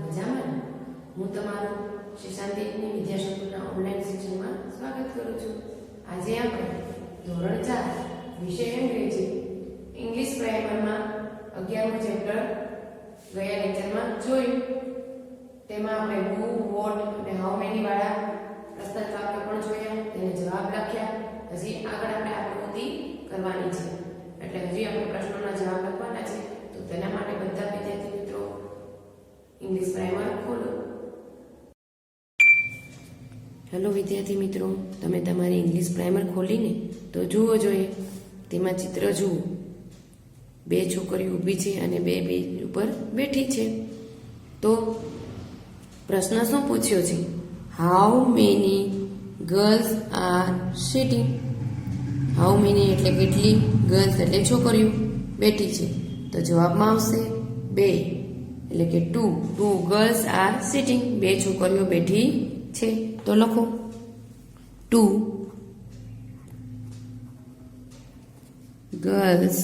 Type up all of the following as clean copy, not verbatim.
મજામાં? હું તમારો શ્રી શાંતિની વિદ્યાસંકુલના ઓનલાઈન શિક્ષણમાં સ્વાગત કરું છું. આજે આપણે ધોરણ 4 વિષય અંગ્રેજી ઇંગ્લિશ પ્રાઇમરમાં 11મું ચેપ્ટર ગયા લેક્ચરમાં જોયું. તેમાં આપણે who, what અને how many વાળા પ્રશ્નાર્થ વાક્ય પણ જોયા, તેને જવાબ લખ્યા. હજી આગળ આપણે આકૃતિ કરવાની છે, એટલે હજી આપણે પ્રશ્નોના જવાબ લખવાના છે. તો તેના માટે બધા વિદ્યાર્થી મિત્રો ઇંગ્લિશ પ્રાઇમર ખોલો. હેલો વિદ્યાર્થી મિત્રો, તમે તમારી ઇંગ્લિશ પ્રાઇમર ખોલીને તો જુઓ જોઈએ. તેમાં ચિત્ર જુઓ. બે છોકરીઓ ઊભી છે અને બે બેન્ચ ઉપર બેઠી છે. તો પ્રશ્ન શું પૂછ્યો છે? How many girls are sitting. How many એટલે કેટલી, ગર્લ્સ એટલે છોકરીઓ બેઠી છે. તો જવાબમાં આવશે 2, એટલે કે 2 ગર્લ્સ આર સિટિંગ. 2 છોકરીઓ બેઠી છે. તો લખો 2 girls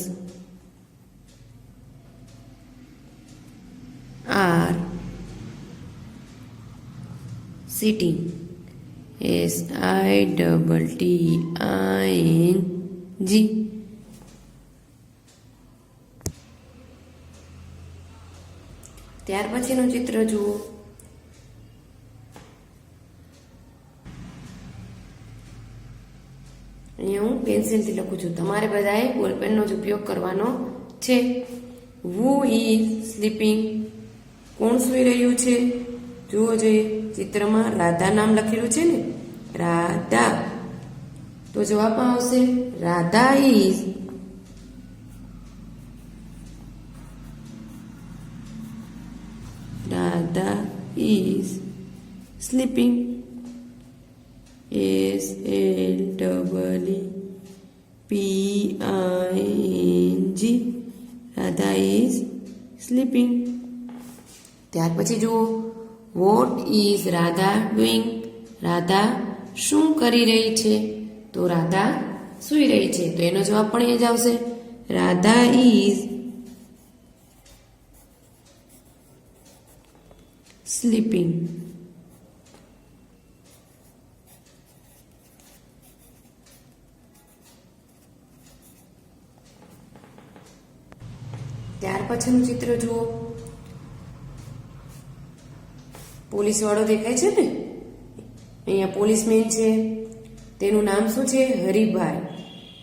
are sitting. SITTING. ત્યાર પછીનું ચિત્ર જુઓ. અહીંયા હું પેન્સિલથી લખું છું, તમારે બધાએ બોલપેનનો જ ઉપયોગ કરવાનો છે. Who is sleeping? કોણ સૂઈ રહ્યું છે? જુઓ જોઈએ ચિત્રમાં રાધા નામ લખેલું છે ને, રાધા. તો જવાબમાં આવશે Radha is sleeping. SLEEPING. Radha is sleeping. ત્યાર પછી જુઓ, what is Radha doing? Radha શું કરી રહી છે? તો રાધા સૂઈ રહી છે. તો એનો જવાબ પણ એ જ આવશે, રાધા ઇઝ સ્લીપિંગ. ત્યાર પછીનું ચિત્ર જુઓ. પોલીસ વાળો દેખાય છે ને, અહીંયા પોલીસમેન છે. તેનું નામ શું છે? હરિભાઈ.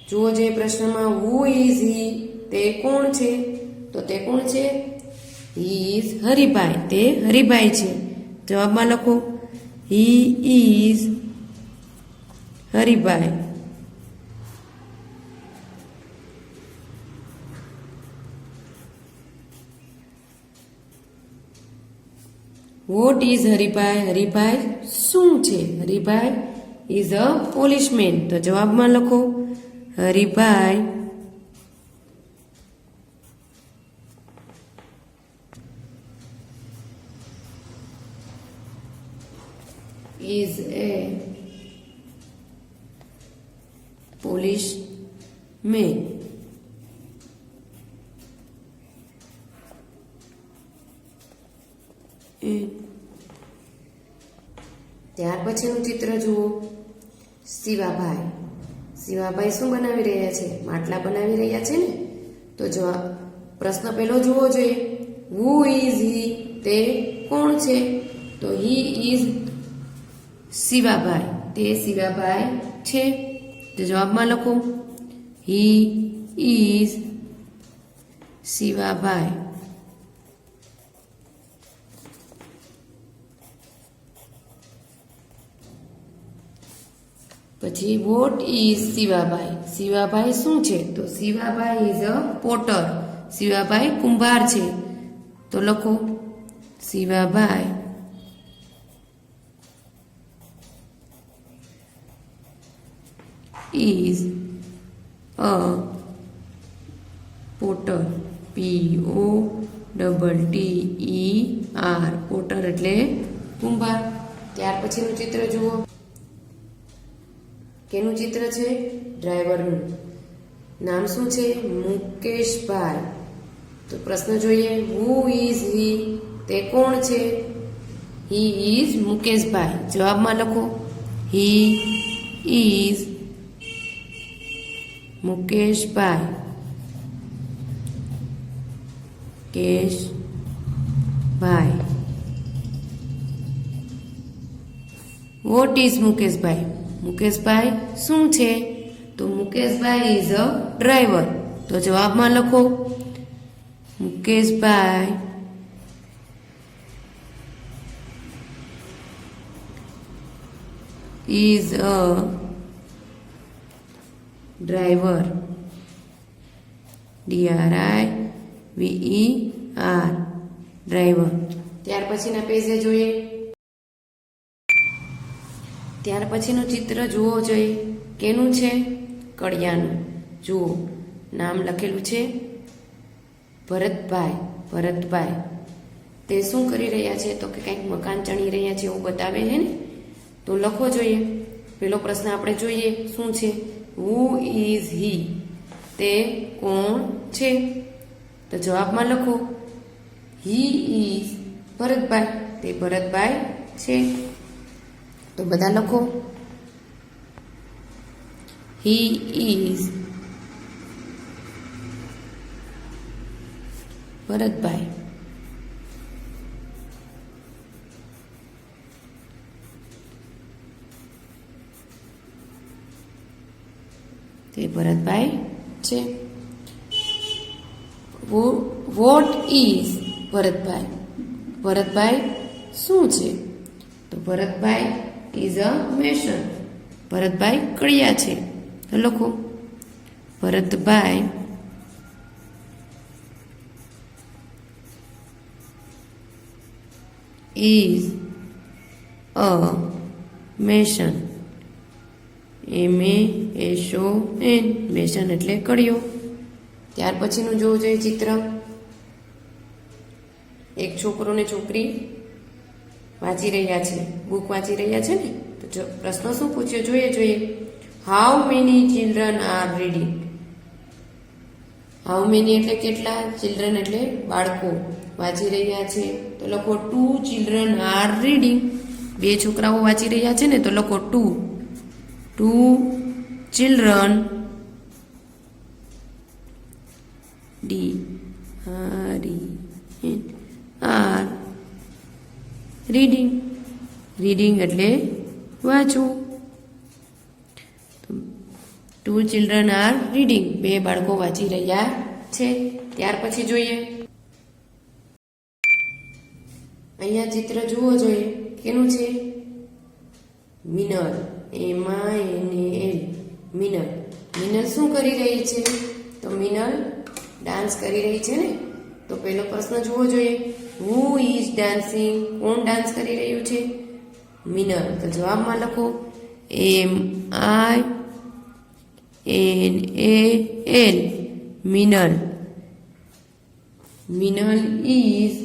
જુઓ જે પ્રશ્નમાં હુ ઇઝ હી, તે કોણ છે? તો તે કોણ છે? He is Haribhai. તે હરિભાઈ છે. જવાબમાં લખો he is Haribhai. What is Haribhai? Haribhai શું છે? Haribhai is a policeman. તો જવાબમાં લખો હરિભાઈ is a policeman. ત્યાર પછીનું ચિત્ર જુઓ. શિવાભાઈ. શિવાભાઈ શું બનાવી રહ્યા છે? માટલા બનાવી રહ્યા છે ને. તો જવાબ પ્રશ્ન પહેલો જુઓ જોઈએ. Who is he? તે કોણ છે? તો હી ઇઝ શિવાભાઈ. તે શિવાભાઈ છે. તો જવાબમાં લખો હી ઇઝ શિવાભાઈ. પછી વોટ ઇઝ શિવાભાઈ? શિવાભાઈ શું છે? તો Shivabhai is a Potter. Shivabhai કુંભાર છે. તો લખો Shivabhai is a potter. POTTER. Potter એટલે કુંભાર. ત્યાર પછીનું ચિત્ર જુઓ. કેનું ચિત્ર છે? ડ્રાઈવરનું. નામ શું છે? મુકેશભાઈ. તો પ્રશ્ન જોઈએ, હુ ઇઝ હી? તે કોણ છે? He is Mukeshbhai. જવાબમાં લખો હી ઇઝ મુકેશભાઈ. કેશભાઈ. What is Mukeshbhai? મુકેશભાઈ શું છે? તો મુકેશભાઈ ઇઝ અ ડ્રાઈવર. તો જવાબમાં લખો Mukeshbhai is a driver. DRIVER driver. ત્યાર પછીના પેજે જોઈએ. ત્યાર પછીનું ચિત્ર જુઓ જોઈએ. કેનું છે? કડિયાનું. જુઓ નામ લખેલું છે ભરતભાઈ. ભરતભાઈ તે શું કરી રહ્યા છે? તો કે કંઈક મકાન ચણી રહ્યા છે એવું બતાવે છે ને, તો લખવો જોઈએ. પેલો પ્રશ્ન આપણે જોઈએ શું છે? Who is he? તે કોણ છે? તો જવાબમાં લખો હી ઇઝ ભરતભાઈ. તે ભરતભાઈ છે. તો બધા લખો હી ઇઝ ભરતભાઈ. તે ભરતભાઈ છે. What is Bharatbhai? ભરતભાઈ શું છે? તો Bharatbhai is a Mason. Bharatbhai કડિયા છે. તો લખો Bharatbhai is a Mason. MASON. Mason એટલે કડિયો. ત્યાર પછીનું જોવું જોઈએ ચિત્ર. એક છોકરો ને છોકરી વાંચી રહ્યા છે, બુક વાંચી રહ્યા છે ને. તો જો પ્રશ્ન શું પૂછ્યો જોઈએ. How many children are reading? How many એટલે કેટલા, ચિલ્ડ્રન એટલે બાળકો વાંચી રહ્યા છે. તો લખો 2 children આર રીડિંગ. 2 છોકરાઓ વાંચી રહ્યા છે ને, તો લખો 2 children આર રીડિંગ. રીડિંગ એટલે વાંચવું. 2 children આર રીડિંગ. 2 બાળકો વાંચી રહ્યા છે. ત્યાર પછી જોઈએ અહીંયા ચિત્ર જુઓ જોઈએ. કેનું છે? મિનલ. MINAL. મિનલ. મિનલ શું કરી રહી છે? તો મિનલ ડાન્સ કરી રહી છે ને. તો પહેલો પ્રશ્ન જુઓ જોઈએ. Who is dancing? કોણ ડાન્સ કરી રહ્યું છે? મિનલ. તો જવાબમાં લખો MINAL. Minal. Minal is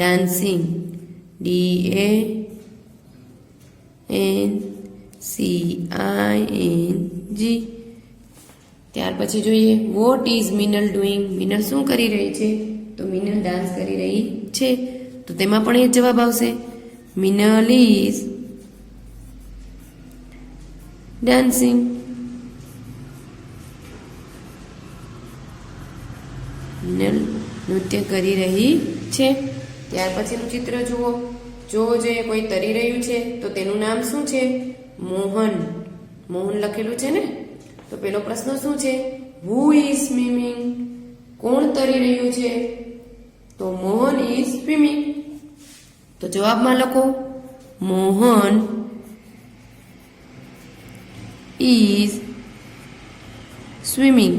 dancing. DANCING. ત્યાર પછી જોઈએ what is Minal doing? Minal શું કરી રહી છે? તો મિનલ ડાન્સ કરી રહી છે. તો તેમાં પણ એ જ જવાબ આવશે. Minal is dancing. મિનલ નૃત્ય કરી રહી છે. ત્યાર પછીનું ચિત્ર જુઓ. જો કોઈ તરી રહ્યું છે તો તેનું નામ શું છે? મોહન. મોહન લખેલું છે ને. તો પેલો પ્રશ્ન શું છે? Who is swimming? કોણ તરી રહ્યું છે? તો મોહન ઇઝ સ્વિમિંગ. તો જવાબમાં લખો મોહન ઇઝ સ્વિમિંગ.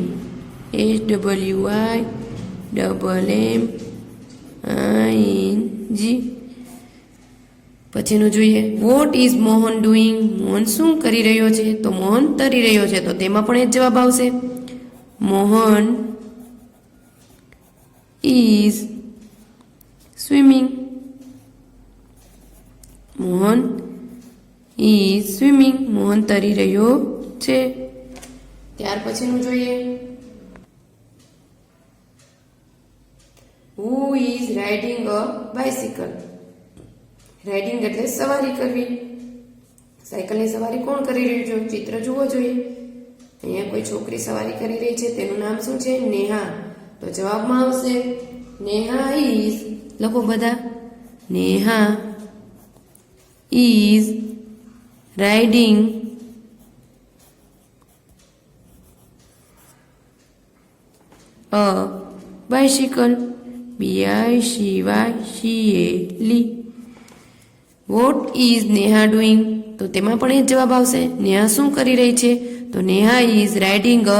SWIMMING. પછીનું જોઈએ what is Mohan doing? Mohan શું કરી રહ્યો છે? તો મોહન તરી રહ્યો છે. તો તેમાં પણ એ જ જવાબ આવશે. Mohan is swimming. Mohan is swimming. Mohan તરી રહ્યો છે. ત્યાર પછીનું જોઈએ who is riding a bicycle. Riding એટલે સવારી કરવી. સાયકલની સવારી કોણ કરી રહ્યું છે? ચિત્ર જુઓ જોઈએ. અહીંયા કોઈ છોકરી સવારી કરી રહી છે, તેનું નામ શું છે? નેહા. તો જવાબમાં આવશે નેહા ઇઝ, લખો બધા, Neha is riding a bicycle. BICYCLE. What is Neha doing? તો તેમાં પણ એ જ જવાબ આવશે. નેહા શું કરી રહી છે? તો Neha is riding a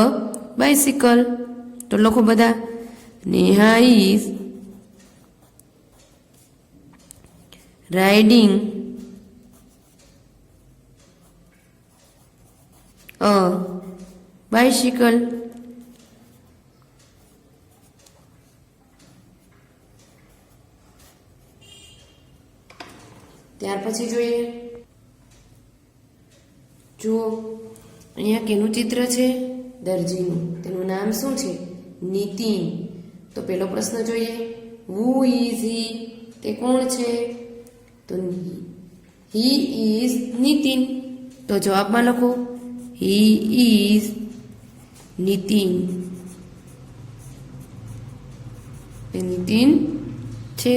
bicycle. તો લખો બધા, Neha is riding a bicycle. ત્યાર પછી જોઈએ, જુઓ અહીંયા કેનું ચિત્ર છે? દરજીનું. તેનું નામ શું છે? નીતિન. તો પેલો પ્રશ્ન જોઈએ, હુ ઇઝ હી? તે કોણ છે? તો હી ઇઝ નીતિન. તો જવાબમાં લખો, હી ઇઝ નીતિન. એ નીતિન છે.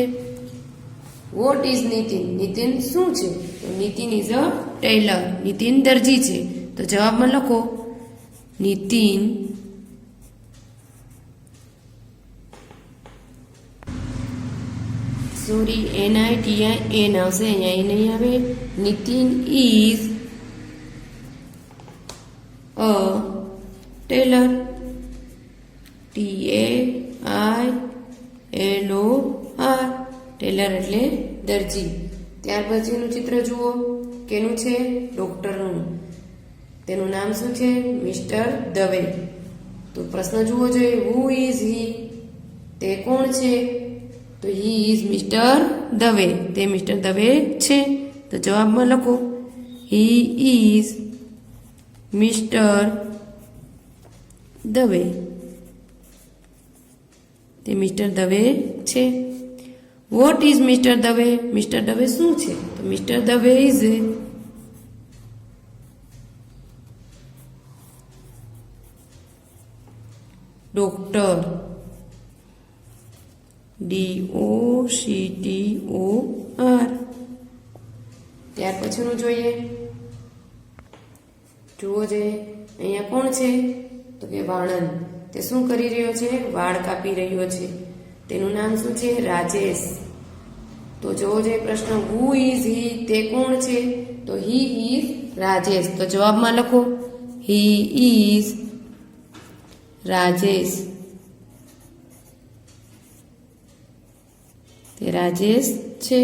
What is Nitin? નીતિન શું છે? તો Nitin is a tailor. Nitin દરજી છે. તો જવાબમાં લખો, નીતિન સોરી NITIN આવશે, અહીંયા એ નહીં આવે. Nitin is a tailor. TAILOR. Tailor એટલે દરજી. ત્યાર પછીનું ચિત્ર જુઓ, કેનું છે? ડોક્ટરનું. તેનું નામ શું છે? મિસ્ટર દવે. તો પ્રશ્ન જુઓ જોઈએ, હુ ઇઝ હી? તે કોણ છે? તો હી ઇઝ મિસ્ટર દવે. તે મિસ્ટર દવે છે. તો જવાબમાં લખો, હી ઇઝ મિસ્ટર દવે. તે મિસ્ટર દવે છે. What is mister Dave? Mister Dave શું છે? તો mister Dave is doctor. DOCTOR. ત્યાર પછીનું જોઈએ, જુઓ જોઈએ, અહીંયા કોણ છે? તો કે વાણંદ. તે શું કરી રહ્યો છે? વાળ કાપી રહ્યો છે. તેનું નામ શું છે? રાજેશ. તો જોવો જોઈએ પ્રશ્ન, હુ ઇઝ હી? તે કોણ છે? તો હી ઇઝ રાજેશ. તો જવાબમાં લખો, હી ઇઝ રાજેશ. તે રાજેશ છે.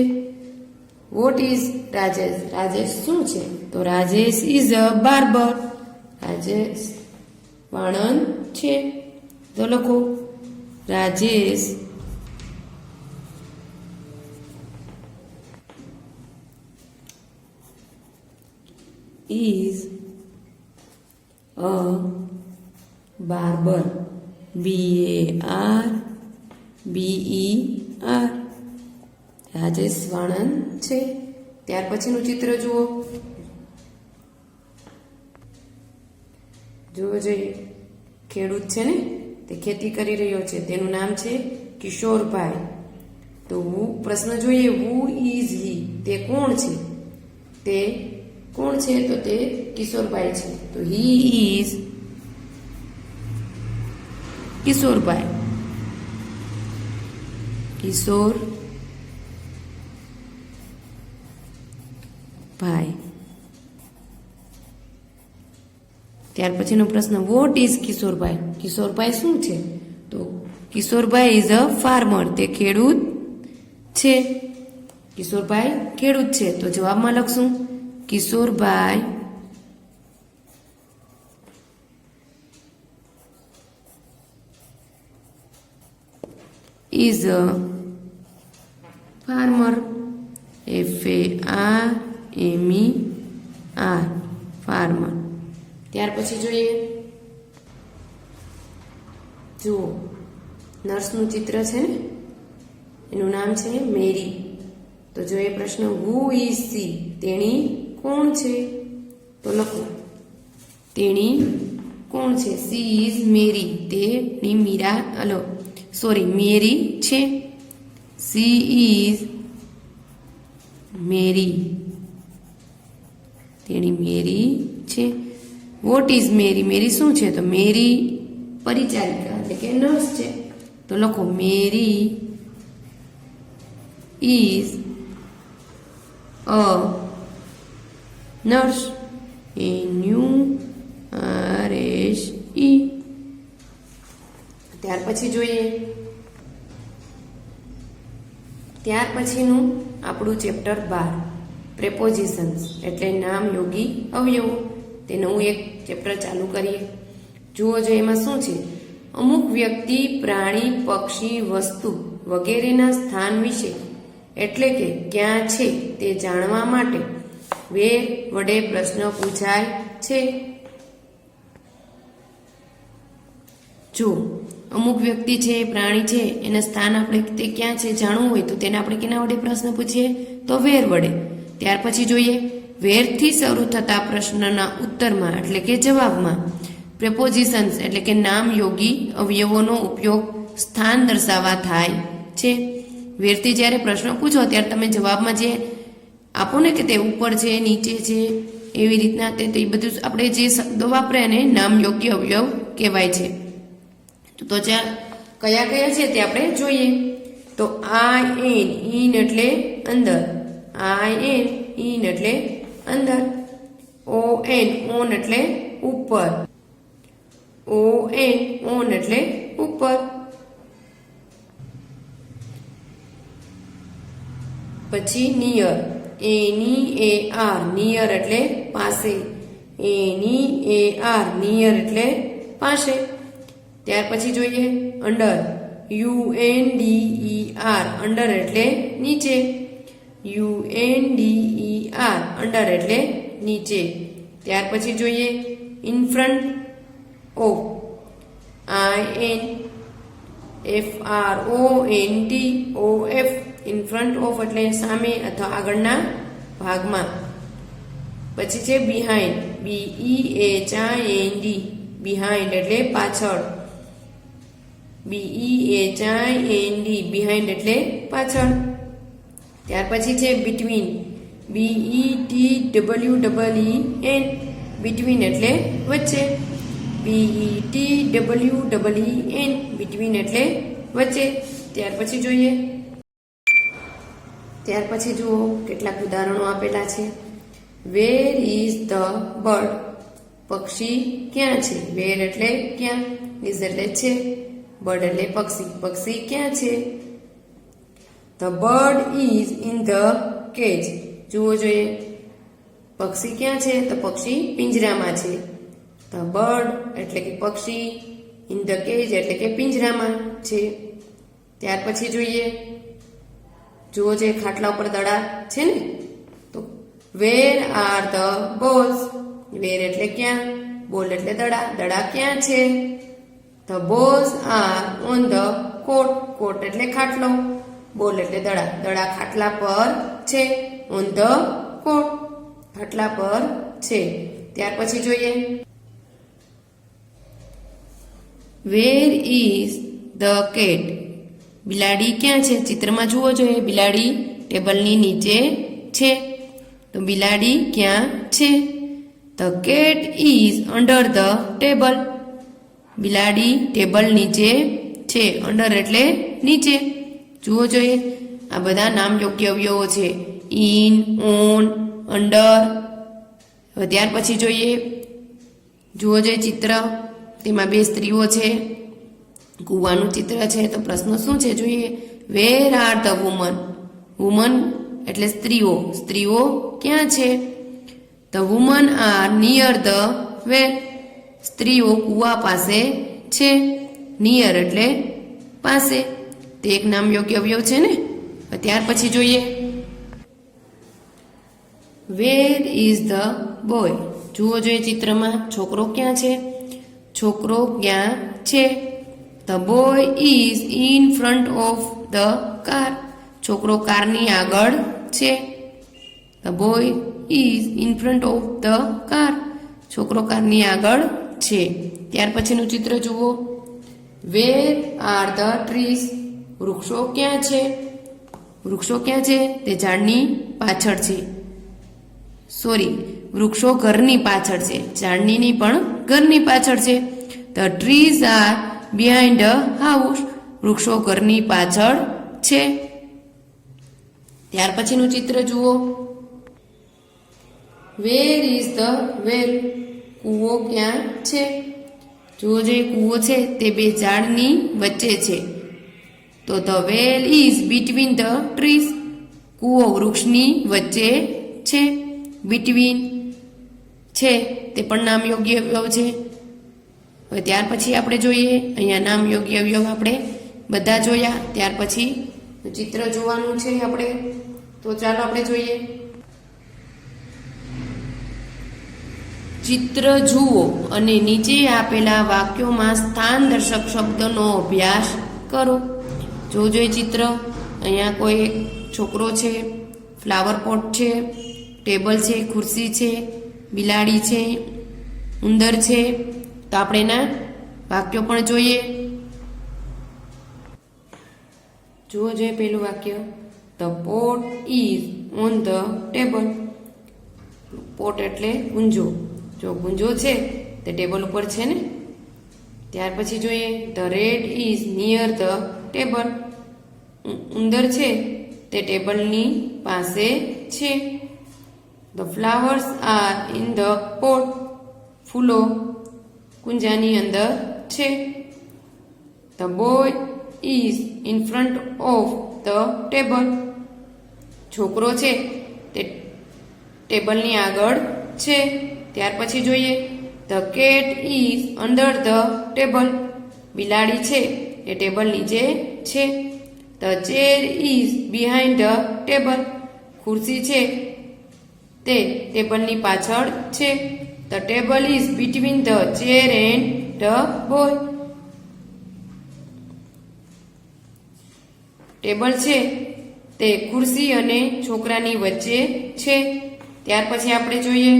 What is Rajesh? રાજેશ શું છે? તો Rajesh is a barber. Rajesh વાણંદ છે. તો લખો, Rajesh is a barber. BARBER. Rajesh વાણંદ છે. ત્યાર પછીનું ચિત્ર જુઓ, જોઈએ, ખેડૂત છે ને, તે ખેતી કરી રહ્યો છે. તેનું નામ છે કિશોરભાઈ. તો પ્રશ્ન જોઈએ, હુ ઇઝ હી? તે કોણ છે? તે કોણ છે? તો તે કિશોરભાઈ છે. તો હી ઇઝ કિશોરભાઈ. કિશોરભાઈ. ત્યાર પછીનો પ્રશ્ન, વોટ ઇઝ કિશોરભાઈ? કિશોરભાઈ શું છે? તો કિશોરભાઈ ઇઝ અ ફાર્મર. તે ખેડૂત છે. કિશોરભાઈ ખેડૂત છે. તો જવાબમાં લખશું, Kishorbhai is a farmer. FARMER. farmer. ત્યાર પછી જોઈએ, જુઓ નર્સનું ચિત્ર છે ને, એનું નામ છે મેરી. તો જો એ પ્રશ્ન હુ ઇઝ સી, તેણી કોણ છે, તો લખો તેણી કોણ છે. સી ઇઝ મેરી, તેણી મેરી છે. સી ઇઝ મેરી, તેણી મેરી છે. વોટ ઇઝ મેરી, મેરી શું છે, તો મેરી પરિચારિકા એટલે કે નર્સ છે. તો લખો મેરી ઇઝ અ નર્સ. NURSE. ત્યાર પછી જોઈએ, ત્યાર પછીનું આપણું ચેપ્ટર 12 પ્રેપોઝિશન્સ એટલે નામ યોગી અવયવો. તેનું એક ચેપ્ટર ચાલુ કરીએ. જુઓ જો એમાં શું છે, અમુક વ્યક્તિ, પ્રાણી, પક્ષી, વસ્તુ વગેરેના સ્થાન વિશે એટલે કે ક્યાં છે તે જાણવા માટે વેર વડે પ્રશ્ન પૂછાય છે. જો અમુક વ્યક્તિ છે, પ્રાણી છે, એના સ્થાન આપણે તે ક્યાં છે જાણવું હોય તો તેને આપણે કેના વડે પ્રશ્ન પૂછીએ, તો વેર વડે. ત્યાર પછી જોઈએ, વેરથી શરૂ થતા પ્રશ્નના ઉત્તરમાં એટલે કે જવાબમાં પ્રેપોઝિશન્સ એટલે કે નામ યોગી અવયવોનો ઉપયોગ સ્થાન દર્શાવવા થાય છે. વેરથી જ્યારે પ્રશ્ન પૂછો ત્યારે તમે જવાબમાં જે આપો ને કે તે ઉપર છે, નીચે છે, એવી રીતના તે બધું આપણે જે શબ્દો વાપરે એને નામ યોગ્ય અવયવ કહેવાય છે. તો જ્યાં કયા કયા છે તે આપણે જોઈએ. તો IN એટલે અંદર, IN એટલે અંદર. ON એટલે ઉપર, ON એટલે ઉપર. પછી નિયર, NEAR નિયર એટલે પાસે, NEAR નિયર એટલે પાસે. ત્યાર પછી જોઈએ અંડર, UNDER અંડર એટલે નીચે, UNDER અંડર એટલે નીચે. ત્યાર પછી જોઈએ in front of, INFRONTOF in front of એટલે સામે અથવા આગળના ભાગમાં. પછી છે બિહાઇન્ડ, BEHIND બિહાઇન્ડ એટલે પાછળ, BEHIND બિહાઇન્ડ એટલે પાછળ. ત્યાર પછી છે બિટવીન, BETWEEN બિટવીન એટલે વચ્ચે, BETWEEN બિટવીન એટલે વચ્ચે. ત્યાર પછી જોઈએ, ત્યાર પછી જુઓ કેટલાક ઉદાહરણો આપેલા છે. વેર ઇઝ ધ બર્ડ, પક્ષી ક્યાં છે. વેર એટલે ક્યાં, ઇઝ એટલે છે, બર્ડ એટલે પક્ષી, પક્ષી ક્યાં છે. The bird is in the cage. જુઓ જોઈએ પક્ષી ક્યાં છે, તો પક્ષી પિંજરામાં છે. ધ બર્ડ એટલે કે પક્ષી, ઇન ધ કેજ એટલે કે પિંજરામાં છે. ત્યાર પછી જોઈએ, જુઓ જે ખાટલા ઉપર દડા છે ને, તો where are the balls. Where એટલે ક્યાં, બોલ એટલે દડા, દડા ક્યાં છે. The balls are on the cot, cot એટલે ખાટલો, બોલ એટલે દડા, દડા ખાટલા પર છે. ઓન ધ કોટ ખાટલા પર છે. ત્યાર પછી જોઈએ વેર ઇઝ ધ કેટ, બિલાડી ક્યાં છે. ચિત્રમાં જુઓ જોઈએ બિલાડી ટેબલની નીચે છે, તો બિલાડી ક્યાં છે. The cat is under the table, બિલાડી ટેબલ નીચે છે. અંડર એટલે નીચે. જુઓ જોઈએ આ બધા નામ યોગ્ય અવયવો છે, ઇન, ઓન, અંડર. ત્યાર પછી જોઈએ, જુઓ જોઈએ ચિત્ર, તેમાં બે સ્ત્રીઓ છે, કૂવાનું ચિત્ર છે. તો પ્રશ્ન શું છે જોઈએ, where are the woman, woman એટલે સ્ત્રીઓ, સ્ત્રીઓ ક્યાં છે. The woman are near the well, સ્ત્રીઓ કૂવા પાસે છે. નિયર એટલે પાસે, તે એક નામ યોગ્ય અવયવ છે ને. ત્યાર પછી જોઈએ વેર ઇઝ ધ બોય. જુઓ જોઈએ ચિત્રમાં છોકરો ક્યાં છે, છોકરો ક્યાં છે. The boy is in front of the car, છોકરો કારની આગળ છે. The boy is in front of the car. છોકરો કારની આગળ છે. ત્યાર પછીનું ચિત્ર જુઓ. વેર આર ધ ટ્રીઝ. વૃક્ષો ક્યાં છે? વૃક્ષો ક્યાં છે? તે ઝાડની પાછળ છે. સોરી, વૃક્ષો ઘરની પાછળ છે. ઝાડની નહીં પણ ઘરની પાછળ છે. The trees are behind the house. વૃક્ષો ઘરની પાછળ છે. ત્યાર પછીનું ચિત્ર જુઓ. વેર ઇઝ ધ વેલ. કૂવો ક્યાં છે? જુઓ, જે કૂવો છે તે બે ઝાડની વચ્ચે છે. તો the well is between the trees. કૂવો વૃક્ષની વચ્ચે છે. બિટવીન છે તે પણ નામ યોગ્ય અવયવ છે. હવે ત્યાર પછી આપણે જોઈએ, અહીંયા નામ યોગ્ય અવયવ આપણે બધા જોયા. ત્યાર પછી ચિત્ર જોવાનું છે આપણે, તો ચાલો આપણે જોઈએ. ચિત્ર જુઓ અને નીચે આપેલા વાક્યોમાં સ્થાન દર્શક શબ્દનો અભ્યાસ કરો. જોજો એ ચિત્ર. અહીંયા કોઈ એક છોકરો છે, ફ્લાવર પોટ છે, ટેબલ છે, ખુરશી છે, બિલાડી છે, ઉંદર છે. તો આપણે એના વાક્યો પણ જોઈએ. જુઓ જોઈએ પેલું વાક્ય. The pot is on the table. Pot એટલે ગુંજો. જો ગુંજો છે તે ટેબલ ઉપર છે ને. ત્યાર પછી જોઈએ. The rate is near the table. ઉંદર છે તે ટેબલની પાસે છે. The flowers are in the pot. ફૂલો કુંજાની અંદર છે. The boy is in front of the table. છોકરો છે તે ટેબલની આગળ છે. ત્યાર પછી જોઈએ. The cat is under the table. બિલાડી છે એ ટેબલ નીચે છે. The chair is behind the table. ખુરશી છે તે ટેબલની પાછળ છે. The table is between the chair and the boy. Table છે તે ખુરશી અને છોકરાની વચ્ચે છે. ત્યાર પછી આપણે જોઈએ.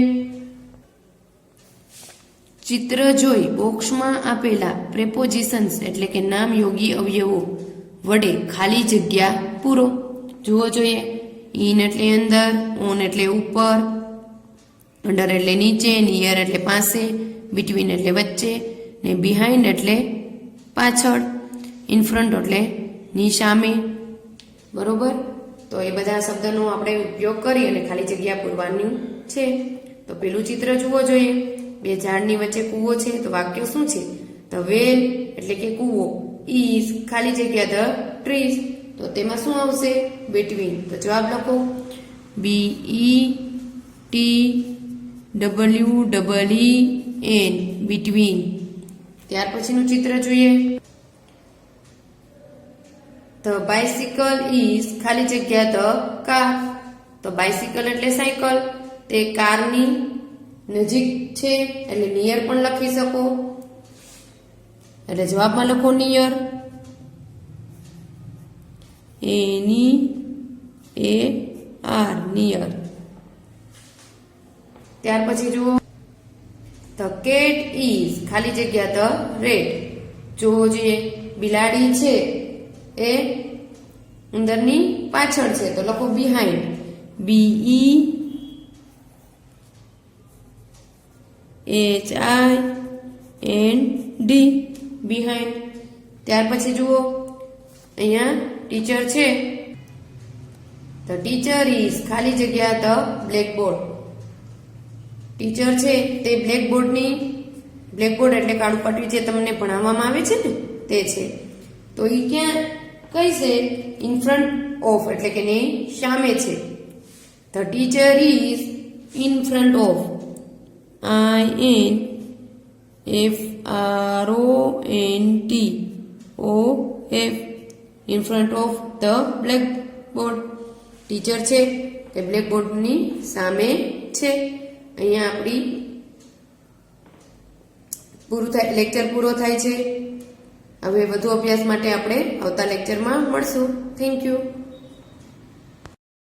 ચિત્ર જોઈ બોક્સમાં આપેલા પ્રેપોઝિશન્સ એટલે કે નામ યોગી અવયવો વડે ખાલી જગ્યા પૂરો. જુઓ જોઈએ. ઇન એટલે અંદર, ઓન એટલે ઉપર, અંડર એટલે નીચે, નિયર એટલે પાસે, બિટવીન એટલે વચ્ચે, ને બિહાઇન્ડ એટલે પાછળ, ઇન ફ્રન્ટ એટલે ની સામે. બરોબર. તો એ બધા શબ્દનો આપણે ઉપયોગ કરી અને ખાલી જગ્યા પૂરવાની છે. તો પેલું ચિત્ર જુઓ જોઈએ. બે ઝાડની વચ્ચે કૂવો છે. તો વાક્ય શું છે? ધ વેલ એટલે કે કૂવો, ઇઝ ખાલી જગ્યા ધ ટ્રીઝ. તો તેમાં શું આવશે? બિટવીન. તો જવાબ લખો. BETWEEN between. ત્યાર પછીનું ચિત્ર જોઈએ. ધ બાઇસિકલ ઇઝ ખાલી જગ્યા ધ કાર. તો બાઇસિકલ એટલે સાયકલ. તે કારની નજીક છે એટલે નિયર પણ લખી શકો. એટલે જવાબમાં લખો નિયર. NEAR near. ત્યાર પછી જુઓ. ધ કેટ ઇઝ ખાલી જગ્યા ધ રેટ. જોવો જોઈએ. બિલાડી છે એ ઉંદરની પાછળ છે તો લખો બિહાઇન્ડ. BEHIND behind. ત્યાર પછી જુઓ. અહીંયા ટીચર છે. ધ ટીચર ઇઝ ખાલી જગ્યા ધ બ્લેકબોર્ડ. ટીચર છે તે બ્લેકબોર્ડ એટલે કાળું પટ્ટી જે તમને ભણાવવામાં આવે છે ને તે છે. તો એ ક્યાં કઈ છે? ઇન ફ્રન્ટ ઓફ એટલે કે ને સામે છે. The teacher is in front of. INFRONT OF in front of the blackboard. Teacher છે તે બ્લેકબોર્ડની સામે છે. અહીંયા આપણી લેક્ચર પૂરો થાય છે. હવે વધુ અભ્યાસ માટે આપણે આવતા લેક્ચરમાં મળશું. Thank you.